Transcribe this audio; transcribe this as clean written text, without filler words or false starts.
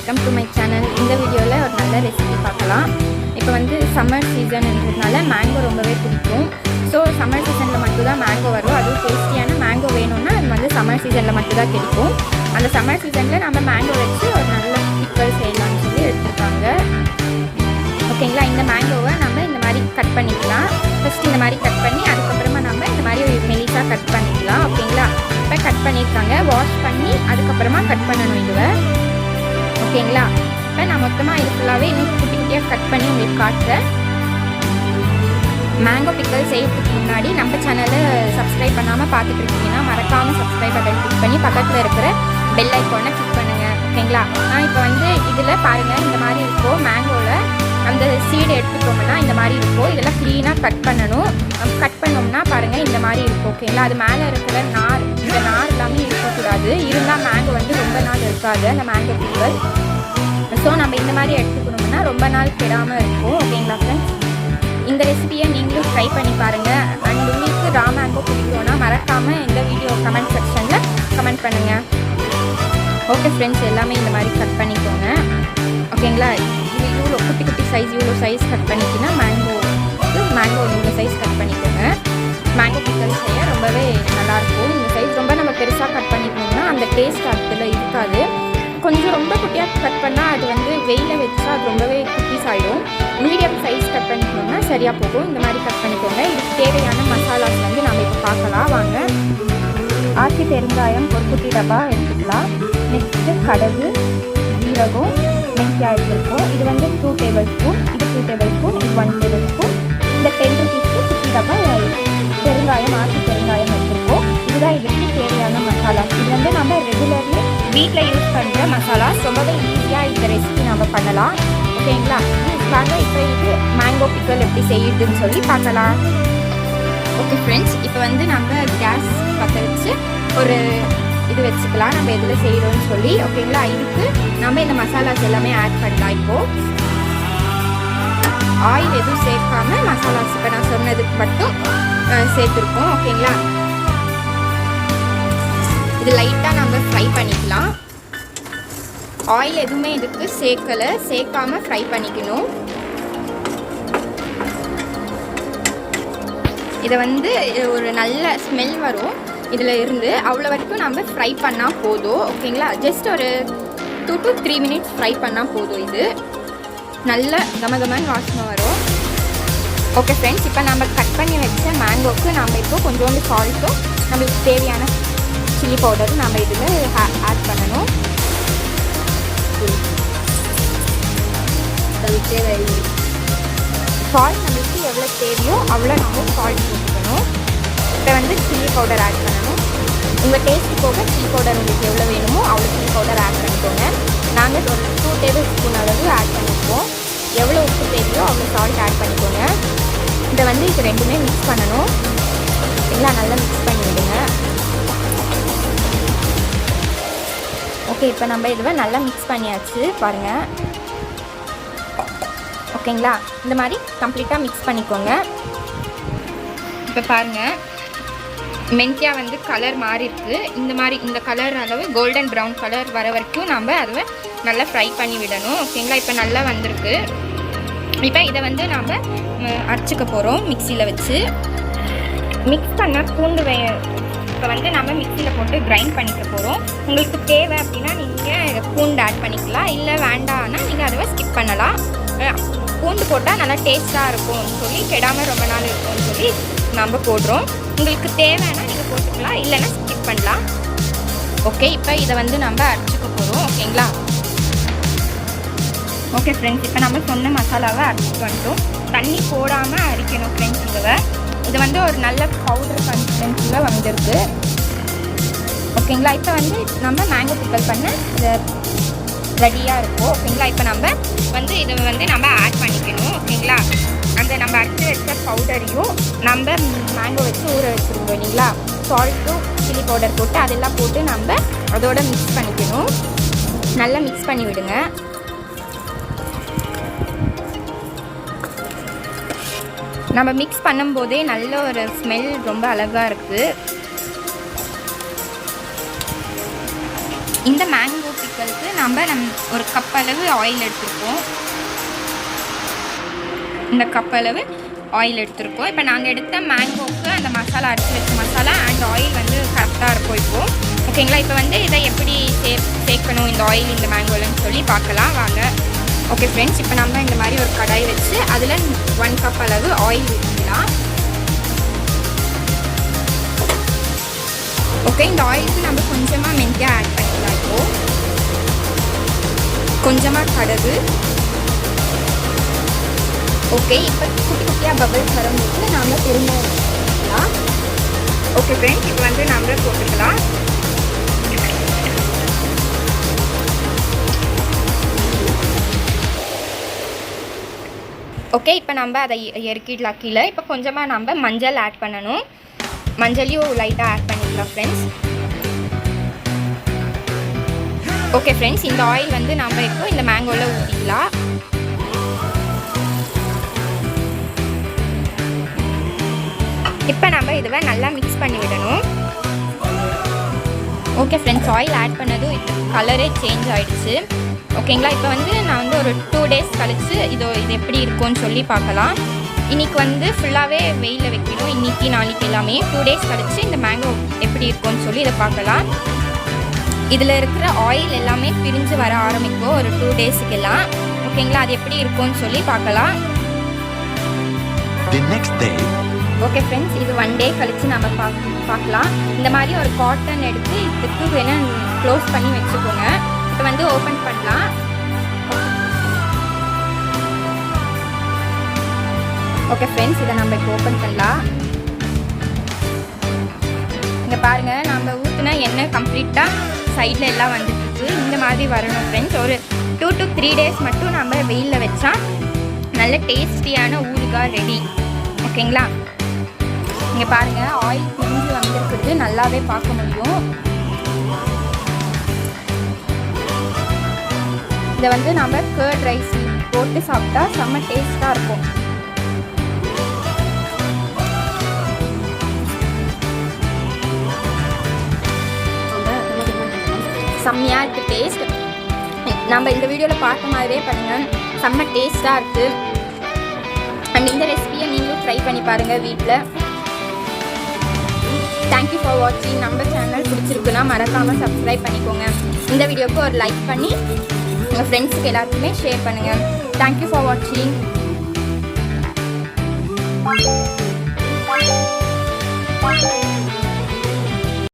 Welcome to my channel. இந்த வீடியோவில் ஒரு நல்ல ரெசிபி பார்க்கலாம். இப்போ வந்து சம்மர் சீசன்ன்றதுனால மேங்கோ ரொம்பவே பிடிக்கும். ஸோ சம்மர் சீசனில் மட்டும்தான் மேங்கோ வரும். அதுவும் டேஸ்டியான மேங்கோ வேணும்னா அது வந்து சம்மர் சீசனில் மட்டும்தான் கிடைக்கும். அந்த சம்மர் சீசனில் நம்ம மேங்கோ வச்சு ஒரு நல்ல பிக்கல் செய்யலாம்னு சொல்லி எடுத்துருக்காங்க. ஓகேங்களா, இந்த மேங்கோவை நம்ம இந்த மாதிரி கட் பண்ணிக்கலாம். ஃபஸ்ட் இந்த மாதிரி கட் பண்ணி அதுக்கப்புறமா நம்ம இந்த மாதிரி மெலிசாக கட் பண்ணிக்கலாம். ஓகேங்களா, இப்போ கட் பண்ணியிருக்காங்க. வாஷ் பண்ணி அதுக்கப்புறமா கட் பண்ணணும் இதுவை. ஓகேங்களா, இப்போ நான் மொத்தமாக இது ஃபுல்லாகவே இன்னும் குட்டி குட்டியாக கட் பண்ணி உங்களுக்கு காட்டுறேன். மேங்கோ பிக்கல் செய்யறதுக்கு முன்னாடி நம்ம சேனலை சப்ஸ்கிரைப் பண்ணாமல் பார்த்துட்டு இருக்கீங்கன்னா மறக்காமல் சப்ஸ்கிரைப் பட்டன் கிளிக் பண்ணி பக்கத்தில் இருக்கிற பெல் ஐக்கானை கிளிக் பண்ணுங்கள். ஓகேங்களா, நான் இப்போ வந்து இதில் பாருங்கள் இந்த மாதிரி இருக்கும். மேங்கோவில் அந்த சீடு எடுத்துட்டோம்னா இந்த மாதிரி இருக்கும். இதெல்லாம் க்ளீனாக கட் பண்ணணும். கட் பண்ணோம்னா பாருங்கள் இந்த மாதிரி இருக்கும். ஓகேங்களா, அது மேலே இருக்கிற நார், இந்த நார் எல்லாமே இருக்கக்கூடாது. இருந்தால் மேங்கோ வந்து ரொம்ப நாள் இருக்காது அந்த மேங்கோ பிக்கல். ஸோ நம்ம இந்த மாதிரி எடுத்துக்கணும்னா ரொம்ப நாள் கெடாமல் இருக்கும். ஓகேங்களா ஃப்ரெண்ட்ஸ், இந்த ரெசிபியை நீங்களும் ட்ரை பண்ணி பாருங்கள். அண்ட் உங்களுக்கு ரா மேங்கோ பிடிக்கும்னா மறக்காமல் இந்த வீடியோ கமெண்ட் செக்ஷனில் கமெண்ட் பண்ணுங்கள். ஓகே ஃப்ரெண்ட்ஸ், எல்லாமே இந்த மாதிரி கட் பண்ணிக்கோங்க. ஓகேங்களா, இது இவ்வளோ குட்டி குட்டி சைஸ், இவ்வளோ சைஸ் கட் பண்ணிக்கினா மேங்கோ இவ்வளோ சைஸ் கட் பண்ணிக்கோங்க. மேங்கோ பிக்கல் செய்ய ரொம்பவே நல்லாயிருக்கும். இந்த சைஸ் ரொம்ப நம்ம பெருசாக கட் பண்ணிக்கணும்னா அந்த டேஸ்ட் அதில் இருக்காது. கொஞ்சம் ரொம்ப குட்டியாக கட் பண்ணால் அது வந்து வெயிலில் வச்சா அது ரொம்பவே குட்டீஸ் ஆகிடும். மீடியம் சைஸ் கட் பண்ணிக்கணும்னா சரியாக போகும். இந்த மாதிரி கட் பண்ணிக்கோங்க. இதுக்கு தேவையான மசாலாஸ் வந்து நம்ம இப்போ பார்க்கலாம் வாங்க. ஆச்சி பெருங்காயம் ஒரு குட்டி டப்பா எடுத்துக்கலாம். நெக்ஸ்ட்டு கடுகு, ஜீரகம், மென்த்தியா எடுத்துருக்கோம். இது வந்து 2 டேபிள் ஸ்பூன், இது 2 டேபிள் ஸ்பூன், இது 1 டேபிள் ஸ்பூன். இந்த 10 ருபீஸ்க்கு குட்டி டப்பா பெருங்காயம், ஆச்சி பெருங்காயம் எடுத்துருக்கோம். இதுதான் இதுக்கு தேவையான மசாலாஸ். இது வந்து நம்ம ரெகுலர்லி வீட்டில் யூஸ் பண்ணுற மசாலாஸ். ரொம்பவே ஈஸியாக இந்த ரெசிபி நம்ம பண்ணலாம். ஓகேங்களா, வாங்க இப்போ இது மேங்கோ பிக்கல் எப்படி செய்யுதுன்னு சொல்லி பார்க்கலாம். ஓகே ஃப்ரெண்ட்ஸ், இப்போ வந்து நம்ம கேஸ் பற்ற வச்சு ஒரு இது வச்சுக்கலாம் நம்ம எதில் செய்கிறோன்னு சொல்லி. ஓகேங்களா, இதுக்கு நம்ம இந்த மசாலாஸ் எல்லாமே ஆட் பண்ணலாம். இப்போது ஆயில் எதுவும் சேர்க்காம மசாலாஸ் இப்போ நான் சொன்னதுக்கு மட்டும் சேர்த்துருக்கோம். ஓகேங்களா, இது லைட்டாக நம்ம ஃப்ரை பண்ணிக்கலாம். ஆயில் எதுவுமே இதுக்கு சேர்க்காம ஃப்ரை பண்ணிக்கணும். இதை வந்து ஒரு நல்ல ஸ்மெல் வரும் இதில் இருந்து. அவ்வளோ வரைக்கும் நம்ம ஃப்ரை பண்ணால் போதும். ஓகேங்களா, ஜஸ்ட் ஒரு 2 to 3 மினிட்ஸ் ஃப்ரை பண்ணால் போதும். இது நல்ல கமகமன்னு வாசனை வரும். ஓகே ஃப்ரெண்ட்ஸ், இப்போ நம்ம கட் பண்ணி வச்ச மேங்கோக்கு நம்ம இப்போ கொஞ்சோண்டு சால்ட்டும் நம்மளுக்கு தேவையான சில்லி பவுடரும் நம்ம இதில் ஆட் பண்ணணும். சால்ட் நம்மளுக்கு எவ்வளோ தேவையோ அவ்வளோ நம்ம சால்ட் போட்டுக்கணும். இப்போ வந்து சில்லி பவுடர் ஆட் பண்ணணும். உங்கள் டேஸ்ட்டு போக சில்லி பவுடர் உங்களுக்கு எவ்வளோ வேணுமோ அவ்வளோ சில்லி பவுடர் ஆட் பண்ணிக்கோங்க. நாங்கள் ஒரு 2 டேபிள் ஸ்பூன் அளவு ஆட் பண்ணிப்போம். எவ்வளோ உப்பு தேவையோ அவ்வளோ சால்ட் ஆட் பண்ணிக்கோங்க. இதை வந்து இது ரெண்டுமே மிக்ஸ் பண்ணணும். எல்லாம் நல்லா மிக்ஸ் பண்ணி விடுங்க. ஓகே, இப்போ நம்ம இதுவை நல்லா மிக்ஸ் பண்ணியாச்சு பாருங்கள். ஓகேங்களா, இந்த மாதிரி கம்ப்ளீட்டாக மிக்ஸ் பண்ணிக்கோங்க. இப்போ பாருங்கள், மென்த்தியா வந்து கலர் மாறி இருக்குது. இந்த கலர் அளவு கோல்டன் ப்ரௌன் கலர் வர வரைக்கும் நம்ம அதை நல்லா ஃப்ரை பண்ணி விடணும். ஓகேங்களா, இப்போ நல்லா வந்திருக்கு. இப்போ இதை வந்து நம்ம அரைச்சிக்க போகிறோம் மிக்சியில் வச்சு. மிக்ஸ் பண்ண பூண்டு இப்போ வந்து நம்ம மிக்சியில் போட்டு கிரைண்ட் பண்ணிக்க போகிறோம். உங்களுக்கு தேவை அப்படின்னா நீங்கள் பூண்டு ஆட் பண்ணிக்கலாம், இல்லை வேண்டாம்னா நீங்கள் அதை ஸ்கிப் பண்ணலாம். பூண்டு போட்டால் நல்லா டேஸ்ட்டாக இருக்கும்னு சொல்லி, கெடாமல் ரொம்ப நாள் இருக்கும்னு சொல்லி நம்ம போடுறோம். உங்களுக்கு தேவைன்னா நீங்கள் போட்டுக்கலாம், இல்லைன்னா ஸ்கிப் பண்ணலாம். ஓகே, இப்போ இதை வந்து நம்ம அரைச்சிக்க போகிறோம். ஓகேங்களா, ஓகே ஃப்ரெண்ட்ஸ், இப்போ நம்ம சொன்ன மசாலாவை அரைச்சிட்டு வந்துட்டோம். தண்ணி போடாமல் அரைக்கணும் ஃப்ரெண்ட்ஸ். இது வந்து ஒரு நல்ல பவுடர் கன்சிஸ்டன்சியில் வந்துருக்கு. ஓகேங்களா, இப்போ வந்து நம்ம மேங்கோ பிக்கல் பண்ண இது ரெடியாக இருக்கும். ஓகேங்களா, இப்போ நம்ம வந்து இதை வந்து நம்ம ஆட் பண்ணிக்கணும். ஓகேங்களா, அந்த நம்ம அரைச்சி வச்ச பவுடரையும் நம்ம மேங்கோ வச்சு ஊற வச்சுருந்தோம் இல்லைங்களா, சால்ட்டும் சில்லி பவுடர் போட்டு அதெல்லாம் போட்டு நம்ம அதோட மிக்ஸ் பண்ணிக்கணும். நல்லா மிக்ஸ் பண்ணி விடுங்க. நம்ம மிக்ஸ் பண்ணும்போதே நல்ல ஒரு ஸ்மெல் ரொம்ப அழகாக இருக்குது. இந்த மேங்கோ பிக்கலுக்கு நம்ம ஒரு கப் அளவு ஆயில் எடுத்துருக்கோம். இந்த கப் அளவு ஆயில் எடுத்துருக்கோம். இப்போ நாங்கள் எடுத்த மேங்கோவுக்கு அந்த மசாலா அரைச்சி வச்ச மசாலா அண்ட் ஆயில் வந்து கரெக்டாக இருக்கும் இப்போது. ஓகேங்களா? இப்போ வந்து இதை எப்படி சேர்க்கணும் இந்த ஆயில் இந்த மேங்கோலன்னு சொல்லி பார்க்கலாம் வாங்க. ஓகே ஃப்ரெண்ட்ஸ், இப்போ நம்ம இந்த மாதிரி ஒரு கடாய் வச்சு அதில் 1 கப் அளவு ஆயில் ஊற்றிக்கலாம். ஓகே, இந்த ஆயிலுக்கு நம்ம கொஞ்சமாக மெந்தியா ஆட் பண்ணிக்கலாம். இப்போது கொஞ்சமாக கடுகு. ஓகே, இப்போ குட்டி குட்டியாக பபிள்ஸ் வரும்போது நாம் திரும்ப போட்டுக்கலாம். ஓகே ஃப்ரெண்ட்ஸ், இப்போ வந்து நம்ம போட்டுக்கலாம். ஓகே, இப்போ நம்ம அதை இறக்கிடலாம் கீழே. இப்போ கொஞ்சமாக நம்ம மஞ்சள் ஆட் பண்ணணும். மஞ்சளையும் லைட்டாக ஆட் பண்ணிக்கலாம் ஃப்ரெண்ட்ஸ். ஓகே ஃப்ரெண்ட்ஸ், இந்த ஆயில் வந்து நம்ம இப்போ இந்த மேங்கோவில் ஊற்றிக்கலாம். இப்போ நம்ம இதை நல்லா மிக்ஸ் பண்ணி விடணும். ஓகே ஃப்ரெண்ட்ஸ், ஆயில் ஆட் பண்ணதும் இது கலரே சேஞ்ச் ஆகிடுச்சு. ஓகேங்களா? இப்போ வந்து நான் வந்து ஒரு 2 டேஸ் கழித்து இது எப்படி இருக்கும்னு சொல்லி பார்க்கலாம். இன்றைக்கி வந்து ஃபுல்லாகவே வெயிலில் வைக்கணும். இன்றைக்கி நாளைக்கு எல்லாமே 2 டேஸ் கழித்து இந்த மேங்கோ எப்படி இருக்கும்னு சொல்லி இதை பார்க்கலாம். இதில் இருக்கிற ஆயில் எல்லாமே பிரிஞ்சு வர ஆரம்பிக்கும் ஒரு 2 டேஸுக்கெல்லாம். ஓகேங்களா? அது எப்படி இருக்கும்னு சொல்லி பார்க்கலாம். ஓகே ஃப்ரெண்ட்ஸ், இது 1 டே கழித்து நம்ம பார்க்கலாம். இந்த மாதிரி ஒரு காட்டன் எடுத்து இதுக்கு வேணால் க்ளோஸ் பண்ணி வச்சுக்கோங்க. இப்போ வந்து ஓப்பன் பண்ணலாம். ஓகே ஃப்ரெண்ட்ஸ், இதை நம்ம இப்போ ஓப்பன் பண்ணலாம். இங்கே பாருங்கள், நம்ம ஊற்றினா எண்ணெய் கம்ப்ளீட்டாக சைடில் எல்லாம் வந்துட்டுருக்கு. இந்த மாதிரி வரணும் ஃப்ரெண்ட்ஸ். ஒரு 2 to 3 டேஸ் மட்டும் நம்ம வெயிலில் வச்சா நல்ல டேஸ்டியான ஊறுகாய் ரெடி. ஓகேங்களா? இங்கே பாருங்கள், ஆயில் பிரிஞ்சு வந்துருக்குறது நல்லாவே பார்க்க முடியும். இதை வந்து நம்ம கர்ட் ரைஸ் போட்டு சாப்பிட்டா செம்ம டேஸ்ட்டாக இருக்கும். செம்மையாக இருக்குது டேஸ்ட். நம்ம இந்த வீடியோவில் பார்த்த மாதிரியே பண்ணுங்கள், செம்ம டேஸ்ட்டாக இருக்குது. அண்ட் இந்த ரெசிபியை நீங்களும் ட்ரை பண்ணி பாருங்கள் வீட்டில். தேங்க்யூ ஃபார் வாட்சிங். நம்ம சேனல் பிடிச்சிருக்குன்னா மறக்காமல் சப்ஸ்கிரைப் பண்ணிக்கோங்க. இந்த வீடியோவுக்கு ஒரு லைக் பண்ணி உங்கள் ஃப்ரெண்ட்ஸுக்கு எல்லாருக்குமே ஷேர் பண்ணுங்கள். தேங்க்யூ ஃபார் வாட்சிங்.